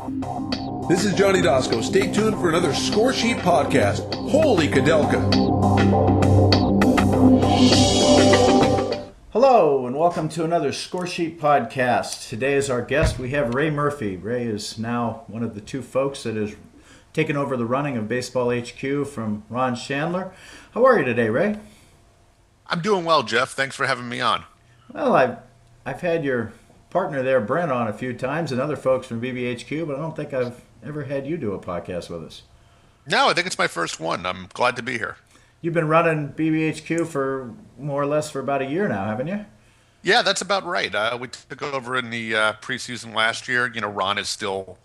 This is Johnny Dosco. Stay tuned for another Score Sheet podcast. Holy Kadelka! Hello, and welcome to another Score Sheet podcast. Today is our guest. We have Ray Murphy. Ray is now one of the two folks that has taken over the running of BaseballHQ from Ron Chandler. How are you today, Ray? I'm doing well, Jeff. Thanks for having me on. Well, I've had your partner there, Brent, on a few times, and other folks from BBHQ, but I don't think I've ever had you do a podcast with us. No, I think it's my first one. I'm glad to be here. You've been running BBHQ for more or less for about a year now, haven't you? Yeah, that's about right. We took over in the preseason last year. You know, Ron is still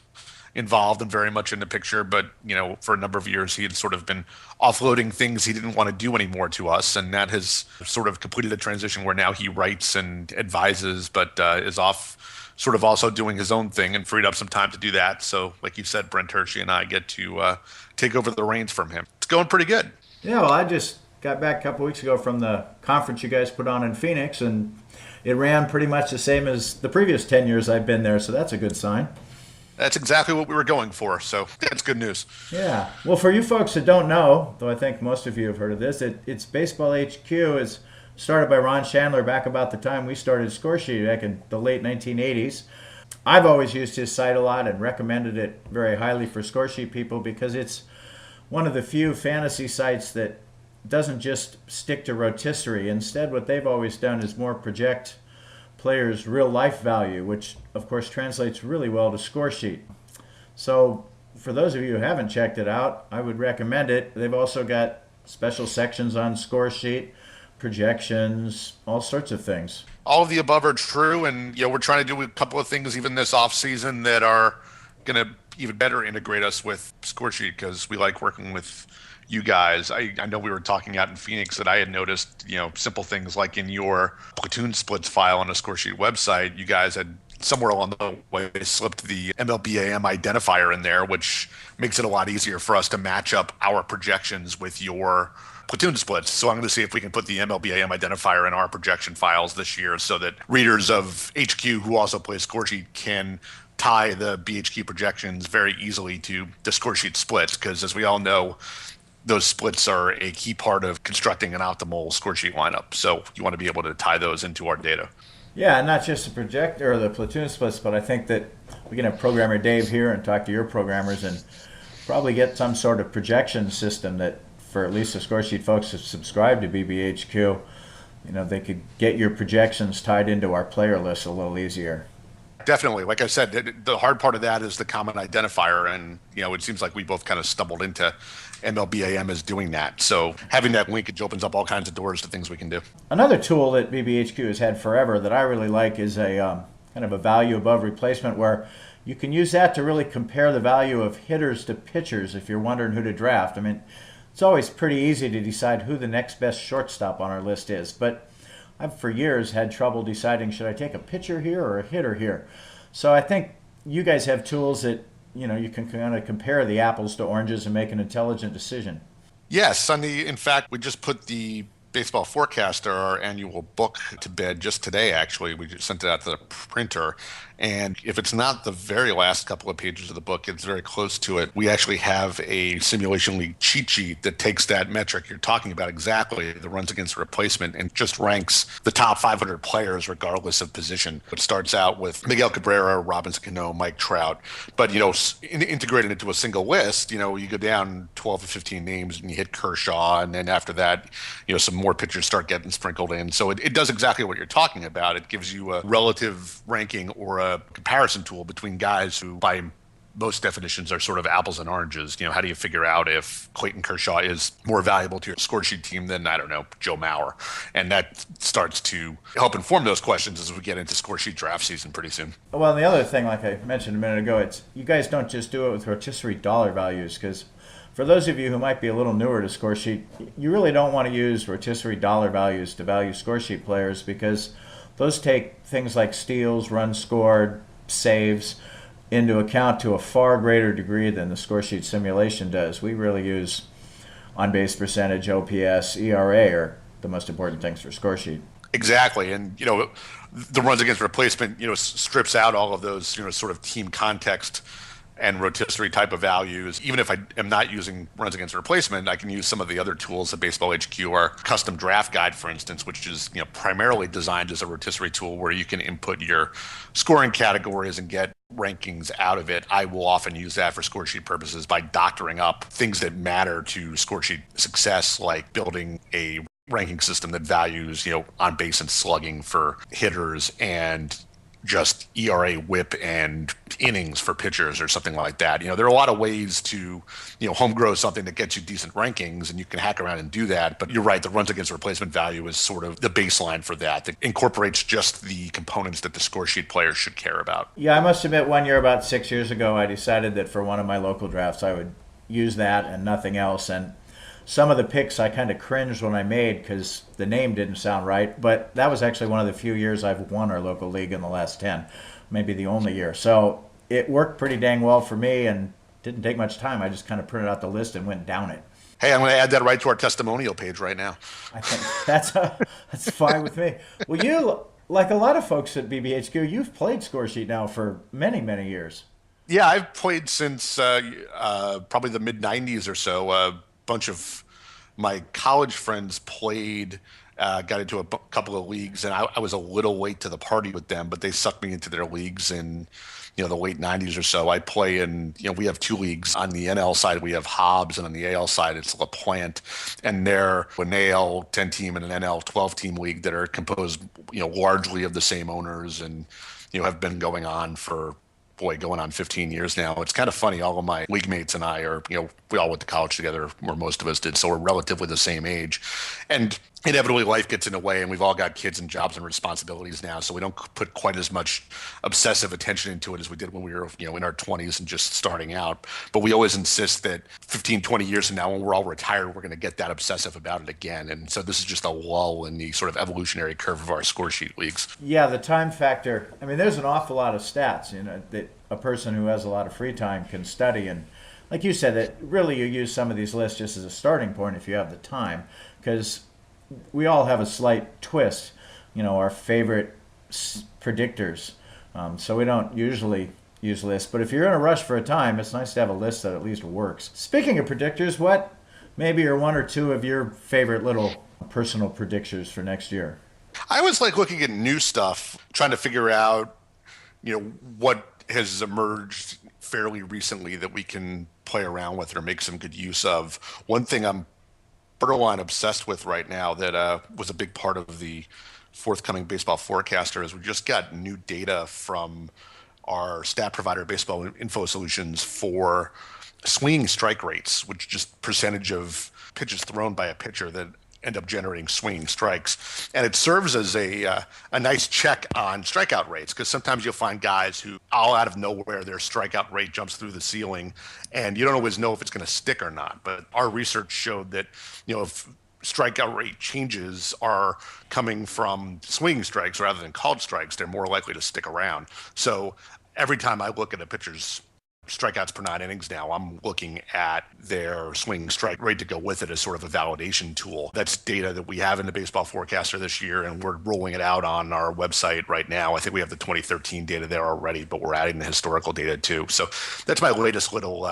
involved and very much in the picture, but, you know, for a number of years he had sort of been offloading things he didn't want to do anymore to us, and that has sort of completed the transition where now he writes and advises, but is off sort of also doing his own thing and freed up some time to do that. So, like you said, Brent Hershey and I get to take over the reins from him. It's going pretty good. Yeah, well, I just got back a couple weeks ago from the conference you guys put on in Phoenix, and it ran pretty much the same as the previous 10 years I've been there, so that's a good sign. That's exactly what we were going for, so that's good news. Yeah. Well, for you folks that don't know, though I think most of you have heard of this, it's BaseballHQ is started by Ron Chandler back about the time we started Scoresheet back in the late 1980s. I've always used his site a lot and recommended it very highly for Scoresheet people because it's one of the few fantasy sites that doesn't just stick to rotisserie. Instead, what they've always done is more project players' real life value, which of course translates really well to Scoresheet. So for those of you who haven't checked it out, I would recommend it. They've also got special sections on Scoresheet, projections, all sorts of things. All of the above are true, and you know, we're trying to do a couple of things even this off season that are going to even better integrate us with Scoresheet because we like working with you guys. I know we were talking out in Phoenix that I had noticed, you know, simple things like in your platoon splits file on a Scoresheet website, you guys had somewhere along the way slipped the MLBAM identifier in there, which makes it a lot easier for us to match up our projections with your platoon splits. So I'm going to see if we can put the MLBAM identifier in our projection files this year so that readers of HQ who also play Scoresheet can tie the BHQ projections very easily to the Scoresheet splits, because as we all know, those splits are a key part of constructing an optimal Scoresheet lineup. So you want to be able to tie those into our data. Yeah, not just the projector or the platoon splits, but I think that we can have programmer Dave here and talk to your programmers and probably get some sort of projection system that for at least the Scoresheet folks that subscribe to BBHQ, you know, they could get your projections tied into our player list a little easier. Definitely. Like I said, the hard part of that is the common identifier. And, you know, it seems like we both kind of stumbled into MLBAM as doing that. So having that linkage opens up all kinds of doors to things we can do. Another tool that BBHQ has had forever that I really like is a kind of a value above replacement where you can use that to really compare the value of hitters to pitchers if you're wondering who to draft. I mean, it's always pretty easy to decide who the next best shortstop on our list is, but I've for years had trouble deciding should I take a pitcher here or a hitter here. So I think you guys have tools that, you know, you can kind of compare the apples to oranges and make an intelligent decision. Yes, in fact, we just put the Baseball Forecaster, our annual book, to bed just today, actually. We just sent it out to the printer. And if it's not the very last couple of pages of the book, it's very close to it. We actually have a simulation league cheat sheet that takes that metric you're talking about exactly, the runs against replacement, and just ranks the top 500 players regardless of position. It starts out with Miguel Cabrera, Robinson Cano, Mike Trout. But, you know, integrated into a single list, you know, you go down 12 to 15 names and you hit Kershaw. And then after that, you know, some more pitchers start getting sprinkled in. So it does exactly what you're talking about. It gives you a relative ranking or a comparison tool between guys who, by most definitions, are sort of apples and oranges. You know, how do you figure out if Clayton Kershaw is more valuable to your Scoresheet team than, I don't know, Joe Mauer? And that starts to help inform those questions as we get into Scoresheet draft season pretty soon. Well, and the other thing, like I mentioned a minute ago, it's you guys don't just do it with rotisserie dollar values, because for those of you who might be a little newer to Scoresheet, you really don't want to use rotisserie dollar values to value Scoresheet players because those take things like steals, runs scored, saves into account to a far greater degree than the Scoresheet simulation does. We really use on-base percentage, OPS, ERA are the most important things for Scoresheet. Exactly. And, you know, the runs against replacement, you know, strips out all of those, you know, sort of team context and rotisserie type of values. Even if I am not using runs against replacement, I can use some of the other tools at Baseball HQ, our custom draft guide, for instance, which is primarily designed as a rotisserie tool where you can input your scoring categories and get rankings out of it. I will often use that for score sheet purposes by doctoring up things that matter to score sheet success, like building a ranking system that values, on base and slugging for hitters and just ERA, whip, and innings for pitchers or something like that. There are a lot of ways to, home grow something that gets you decent rankings, and you can hack around and do that. But you're right, the runs against replacement value is sort of the baseline for that incorporates just the components that the score sheet players should care about. Yeah, I must admit, one year, about 6 years ago, I decided that for one of my local drafts, I would use that and nothing else. And some of the picks I kind of cringed when I made because the name didn't sound right, but that was actually one of the few years I've won our local league in the last 10, maybe the only year. So it worked pretty dang well for me and didn't take much time. I just kind of printed out the list and went down it. Hey, I'm going to add that right to our testimonial page right now. I think that's fine with me. Well, you, like a lot of folks at BBHQ, you've played score sheet now for many, many years. Yeah, I've played since probably the mid-'90s or so. A bunch of my college friends played, got into a couple of leagues, and I was a little late to the party with them, but they sucked me into their leagues in the late 90s or so. I play in, we have two leagues. On the NL side, we have Hobbs, and on the AL side, it's LaPlante. And they're an AL 10-team and an NL 12-team league that are composed, largely of the same owners and, have been going on for going on 15 years now. It's kind of funny. All of my league mates and I are, we all went to college together, or most of us did, so we're relatively the same age. And inevitably life gets in the way, and we've all got kids and jobs and responsibilities now, so we don't put quite as much obsessive attention into it as we did when we were, in our 20s and just starting out. But we always insist that 15, 20 years from now, when we're all retired, we're going to get that obsessive about it again. And so this is just a lull in the sort of evolutionary curve of our score sheet leagues. Yeah, the time factor. I mean, there's an awful lot of stats, that a person who has a lot of free time can study. And like you said, that really you use some of these lists just as a starting point if you have the time, because we all have a slight twist, our favorite predictors. So we don't usually use lists. But if you're in a rush for a time, it's nice to have a list that at least works. Speaking of predictors, what maybe are one or two of your favorite little personal predictors for next year? I always like looking at new stuff, trying to figure out, what has emerged fairly recently that we can play around with or make some good use of. One thing I'm borderline obsessed with right now that was a big part of the forthcoming baseball forecaster is we just got new data from our stat provider Baseball Info Solutions for swinging strike rates, which just percentage of pitches thrown by a pitcher that end up generating swinging strikes. And it serves as a nice check on strikeout rates, because sometimes you'll find guys who all out of nowhere their strikeout rate jumps through the ceiling and you don't always know if it's going to stick or not. But our research showed that if strikeout rate changes are coming from swinging strikes rather than called strikes, they're more likely to stick around. So every time I look at a pitcher's strikeouts per 9 innings now, I'm looking at their swing strike rate to go with it as sort of a validation tool. That's data that we have in the baseball forecaster this year, and we're rolling it out on our website right now. I think we have the 2013 data there already, but we're adding the historical data too. So that's my latest little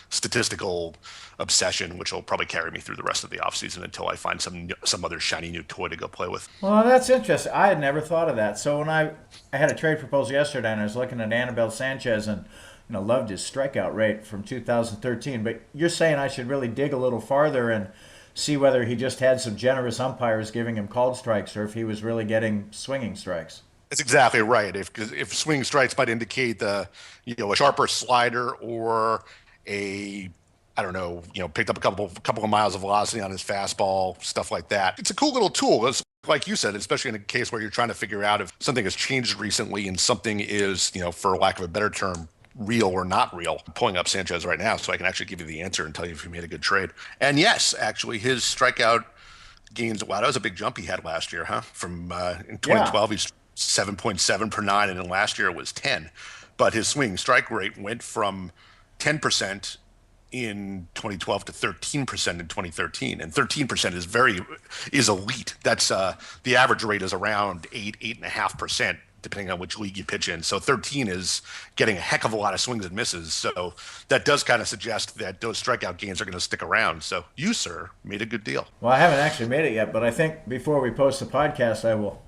statistical obsession, which will probably carry me through the rest of the offseason until I find some other shiny new toy to go play with. Well, that's interesting. I had never thought of that. So when I had a trade proposal yesterday, and I was looking at Anibal Sanchez and loved his strikeout rate from 2013. But you're saying I should really dig a little farther and see whether he just had some generous umpires giving him called strikes or if he was really getting swinging strikes. That's exactly right. If swinging strikes might indicate a sharper slider or picked up a couple of miles of velocity on his fastball, stuff like that. It's a cool little tool. Like you said, especially in a case where you're trying to figure out if something has changed recently and something is, for lack of a better term, real or not real. I'm pulling up Sanchez right now so I can actually give you the answer and tell you if he made a good trade. And yes, actually, his strikeout gains, wow, that was a big jump he had last year, huh? From in 2012, he's 7.7 per 9, and then last year it was 10. But his swing strike rate went from 10% in 2012 to 13% in 2013, and 13% is elite. That's the average rate is around 8.5%. depending on which league you pitch in. So 13 is getting a heck of a lot of swings and misses. So that does kind of suggest that those strikeout gains are going to stick around. So you, sir, made a good deal. Well, I haven't actually made it yet, but I think before we post the podcast, I will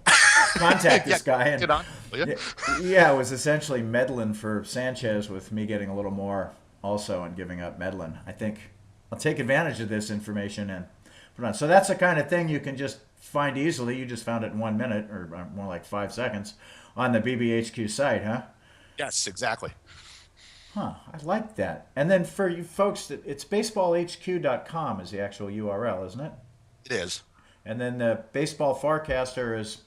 contact this guy. And Get on. Will ya? yeah, it was essentially meddling for Sanchez with me getting a little more also and giving up Medlin. I think I'll take advantage of this information and put it on. So that's the kind of thing you can just find easily. You just found it in 1 minute, or more like 5 seconds, on the BBHQ site, huh? Yes, exactly. Huh, I like that. And then for you folks, it's baseballhq.com is the actual URL, isn't it? It is. And then the Baseball Forecaster is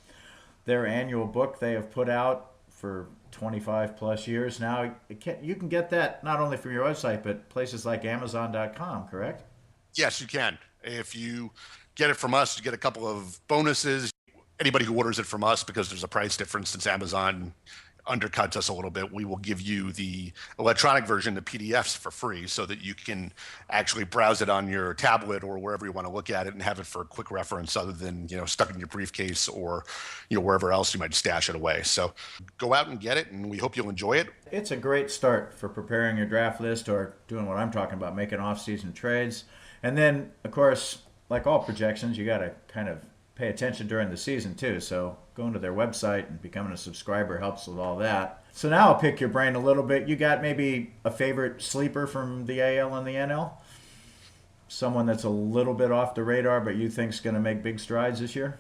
their annual book they have put out for 25 plus years now. You can get that not only from your website, but places like Amazon.com, correct? Yes, you can. If you get it from us, you get a couple of bonuses. Anybody who orders it from us, because there's a price difference since Amazon undercuts us a little bit, we will give you the electronic version, the PDFs, for free, so that you can actually browse it on your tablet or wherever you want to look at it and have it for a quick reference, other than stuck in your briefcase or wherever else you might stash it away. So go out and get it, and we hope you'll enjoy it. It's a great start for preparing your draft list or doing what I'm talking about, making off-season trades. And then, of course, like all projections, you got to kind of pay attention during the season too. So going to their website and becoming a subscriber helps with all that. So now I'll pick your brain a little bit. You got maybe a favorite sleeper from the AL and the NL? Someone that's a little bit off the radar, but you think's going to make big strides this year?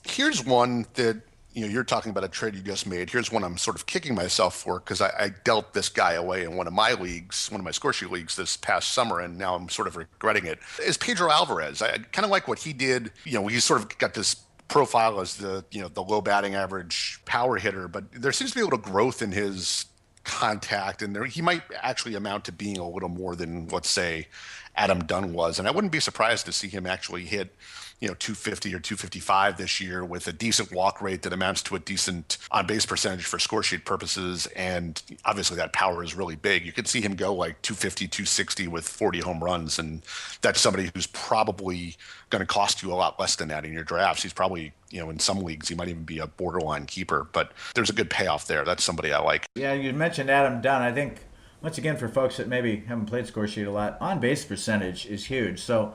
Here's one that you're talking about a trade you just made. Here's one I'm sort of kicking myself for, because I dealt this guy away in one of my leagues, one of my score sheet leagues this past summer, and now I'm sort of regretting it. Is Pedro Alvarez. I kind of like what he did. He's sort of got this profile as the low batting average power hitter, but there seems to be a little growth in his contact, and he might actually amount to being a little more than, let's say, Adam Dunn was. And I wouldn't be surprised to see him actually hit 250 or 255 this year, with a decent walk rate that amounts to a decent on-base percentage for score sheet purposes. And obviously that power is really big. You could see him go like 250, 260 with 40 home runs. And that's somebody who's probably going to cost you a lot less than that in your drafts. He's probably, in some leagues, he might even be a borderline keeper, but there's a good payoff there. That's somebody I like. Yeah, you mentioned Adam Dunn. I think, once again, for folks that maybe haven't played score sheet a lot, on-base percentage is huge. So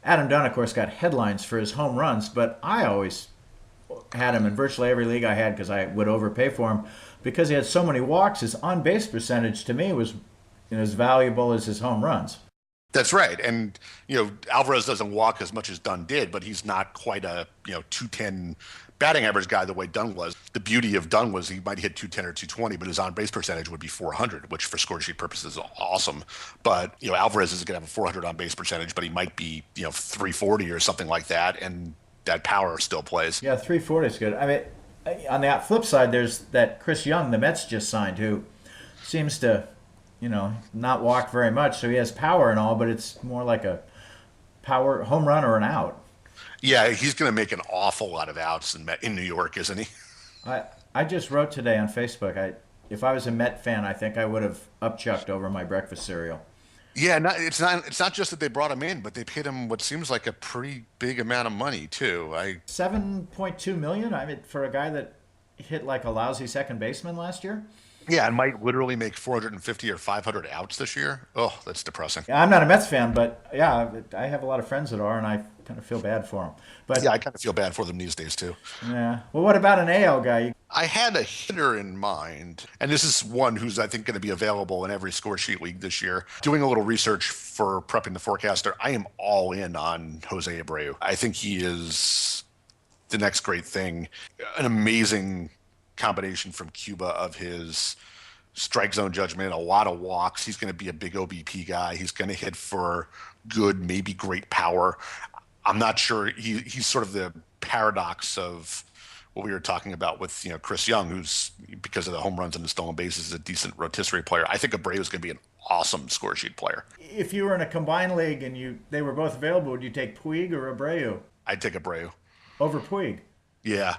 Adam Dunn, of course, got headlines for his home runs, but I always had him in virtually every league I had because I would overpay for him. Because he had so many walks, his on-base percentage to me was as valuable as his home runs. That's right. And, Alvarez doesn't walk as much as Dunn did, but he's not quite a, 210 batting average guy the way Dunn was. The beauty of Dunn was he might hit 210 or 220, but his on-base percentage would be 400, which for score sheet purposes is awesome. But, Alvarez isn't going to have a 400 on-base percentage, but he might be, 340 or something like that, and that power still plays. Yeah, 340 is good. I mean, on the flip side, there's that Chris Young the Mets just signed, who seems to, not walk very much. So he has power and all, but it's more like a power home run or an out. Yeah, he's going to make an awful lot of outs in New York, isn't he? I just wrote today on Facebook, if I was a Met fan, I think I would have upchucked over my breakfast cereal. Yeah, it's not just that they brought him in, but they paid him what seems like a pretty big amount of money too. $7.2 million. I mean, for a guy that hit like a lousy second baseman last year. Yeah, and might literally make 450 or 500 outs this year. Oh, that's depressing. Yeah, I'm not a Mets fan, but yeah, I have a lot of friends that are, and I kind of feel bad for them. But yeah, I kind of feel bad for them these days too. Yeah. Well, what about an AL guy? I had a hitter in mind, and this is one who's, I think, going to be available in every score sheet league this year. Doing a little research for prepping the forecaster, I am all in on Jose Abreu. I think he is the next great thing. An amazing combination from Cuba of his strike zone judgment, a lot of walks. He's going to be a big OBP guy. He's going to hit for good, maybe great power. I'm not sure. He's sort of the paradox of what we were talking about with Chris Young, who's, because of the home runs and the stolen bases, is a decent rotisserie player. I think Abreu is going to be an awesome score sheet player. If you were in a combined league and they were both available, would you take Puig or Abreu? I'd take Abreu over Puig. Yeah.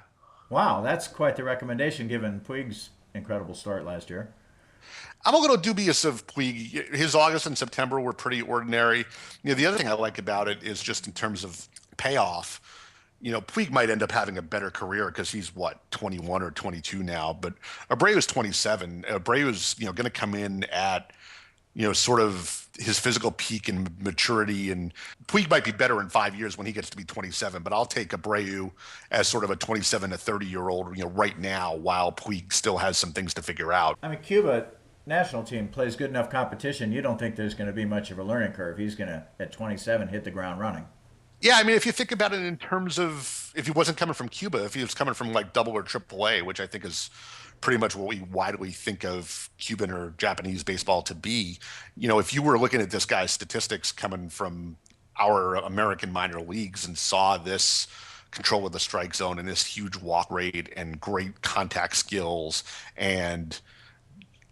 Wow, that's quite the recommendation given Puig's incredible start last year. I'm a little dubious of Puig. His August and September were pretty ordinary. The other thing I like about it is just in terms of payoff. Puig might end up having a better career because he's 21 or 22 now, but Abreu's 27. Abreu's, going to come in at, sort of his physical peak and maturity, and Puig might be better in 5 years when he gets to be 27, but I'll take Abreu as sort of a 27 to 30-year-old, right now, while Puig still has some things to figure out. I mean, Cuba national team plays good enough competition. You don't think there's going to be much of a learning curve. He's going to, at 27, hit the ground running. Yeah, I mean, if you think about it in terms of if he wasn't coming from Cuba, if he was coming from like double or triple A, which I think is pretty much what we widely think of Cuban or Japanese baseball to be, if you were looking at this guy's statistics coming from our American minor leagues and saw this control of the strike zone and this huge walk rate and great contact skills and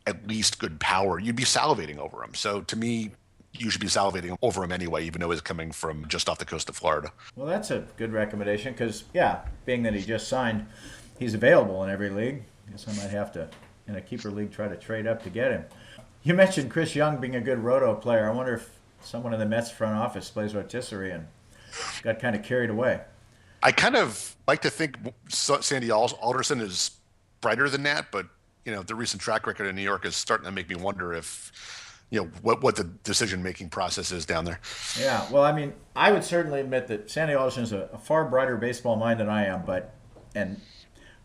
at least good power, you'd be salivating over him. So to me, you should be salivating over him anyway, even though he's coming from just off the coast of Florida. Well, that's a good recommendation because, being that he just signed, he's available in every league. I guess I might have to, in a keeper league, try to trade up to get him. You mentioned Chris Young being a good roto player. I wonder if someone in the Mets front office plays rotisserie and got kind of carried away. I kind of like to think Sandy Alderson is brighter than that, but, the recent track record in New York is starting to make me wonder if what the decision-making process is down there. Yeah, well, I mean, I would certainly admit that Sandy Alderson is a far brighter baseball mind than I am, and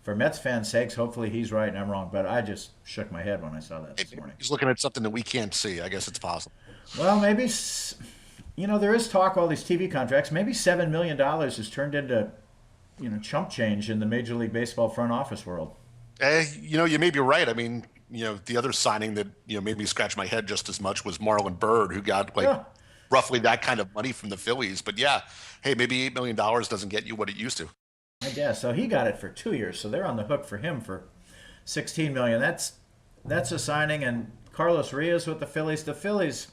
for Mets fans' sakes, hopefully he's right and I'm wrong, but I just shook my head when I saw that this morning. He's looking at something that we can't see. I guess it's possible. Well, maybe, there is talk, all these TV contracts, maybe $7 million has turned into, chump change in the Major League Baseball front office world. You may be right. I mean, the other signing that, made me scratch my head just as much was Marlon Byrd, who got roughly that kind of money from the Phillies. But yeah, hey, maybe $8 million doesn't get you what it used to. I guess. So he got it for 2 years. So they're on the hook for him for $16 million. That's a signing. And Carlos Rios with the Phillies. The Phillies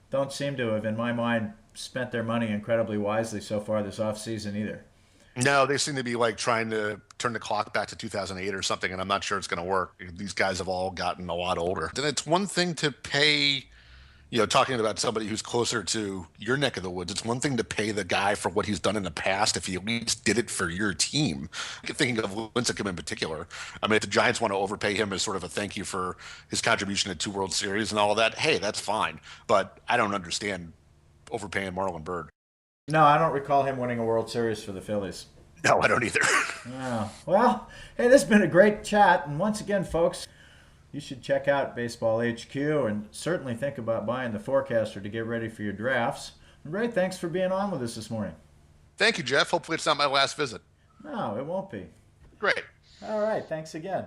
don't seem to have, in my mind, spent their money incredibly wisely so far this offseason either. No, they seem to be like trying to turn the clock back to 2008 or something, and I'm not sure it's going to work. These guys have all gotten a lot older. Then it's one thing to pay, talking about somebody who's closer to your neck of the woods, it's one thing to pay the guy for what he's done in the past if he at least did it for your team. Thinking of Lincecum in particular. I mean, if the Giants want to overpay him as sort of a thank you for his contribution to 2 World Series and all of that, hey, that's fine. But I don't understand overpaying Marlon Byrd. No, I don't recall him winning a World Series for the Phillies. No, I don't either. Oh, well, hey, this has been a great chat. And once again, folks, you should check out Baseball HQ and certainly think about buying the Forecaster to get ready for your drafts. And Ray, thanks for being on with us this morning. Thank you, Jeff. Hopefully it's not my last visit. No, it won't be. Great. All right, thanks again.